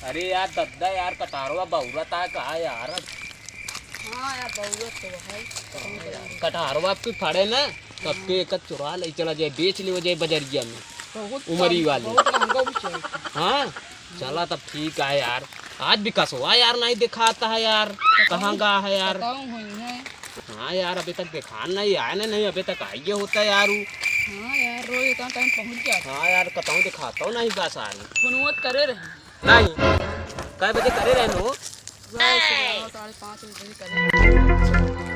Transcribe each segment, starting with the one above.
अरे यार दद्दा यार कटारवा बहुरा था कहा यार। हाँ यार बहुरा तो है। कटारवा आपके फाड़े ना तब के एक चुरा ले चला जाए बेच ले जाए बजरिया में उमरी वाले। हाँ चला तब ठीक है यार। आज विकास हुआ यार नहीं दिखाता है यार कहाँ गा है यार। हाँ यार अभी तक दिखा नहीं आया ना नहीं अभी तक आइए होता है यार। हाँ यार रोज इतना टाइम पहुँच गया। हाँ यार कताऊँ दिखाता हूँ नहीं गा सारी फोन करे रहे नहीं कै बजे करे रहे नो 5:30 बजे करे।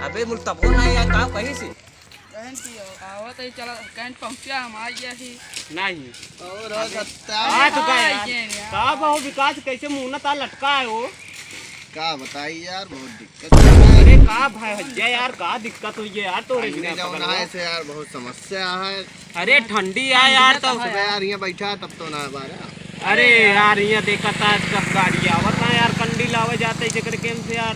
अबे मुझ तब हो नहीं यार कहाँ कहीं से कैंट की आवत है चला कैंट पहुँचा हम आ गया ही नहीं और आ चुका है यार। कहाँ बहु विकास कैसे मुँह ना ता लटका है वो का बताइए यार बहुत दिक्कत है। अरे कहाँ भाई हज्जा यार कहाँ दिक्कत हुई है यार तोरे बिना नहाए से यार बहुत समस्या है। अरे ठंडी है यार तब सुबह यार यहाँ बैठा तब तो ना बारा। अरे यार यहाँ देखा था कब गाड़ी आवत ना यार कंडी लावे जाते जकर केम से यार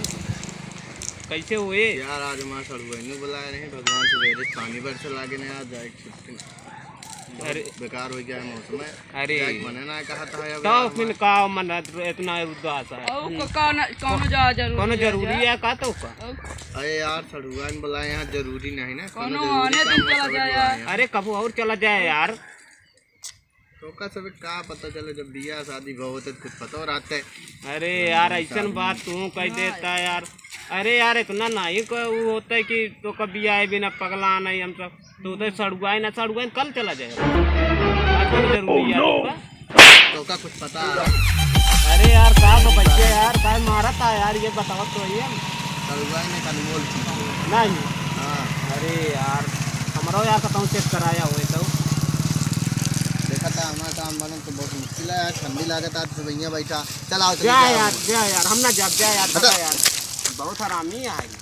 कैसे हुए यार आज माँ सड़ुआइनो बुलाए रहे भगवान सवेरे पानी बरस लागे ना यार जाए छुट्टी अरे बेकार हो गया है मौसम है। अरे मने ना कहा था यार तो फिर का मन इतना उदास है कौन जरूरी है का तो का अरे यार सड़ुआइन बुलाए यहाँ जरूरी नहीं ना कोनो आने दिन चला जाए यार। अरे कब और चला जाए यार तो का सब का पता चले जब बिया शादी बहुत है कुछ पता और आते। अरे यार ऐसा बात तू कह देता है यार। अरे यार इतना नहीं वो होता है कि तो कभी आए बिना पगला नहीं हम सब तो सड़ुआए ना सड़ुआए कल चला जाए जरूरी है तो का कुछ पता। अरे यार का बच्चे यार का मारा था यार ये बताओ तो ये सड़ुआइन ने कल नहीं। हाँ अरे यार हमारा यार कताऊ चेक कराया हुए तो देखा था हमारा काम बने तो बहुत मुश्किल है यार ठंडी लागत आज सुबह बैठा चलाओ जा यार हम ना जब जा यार बहुत हरामी है।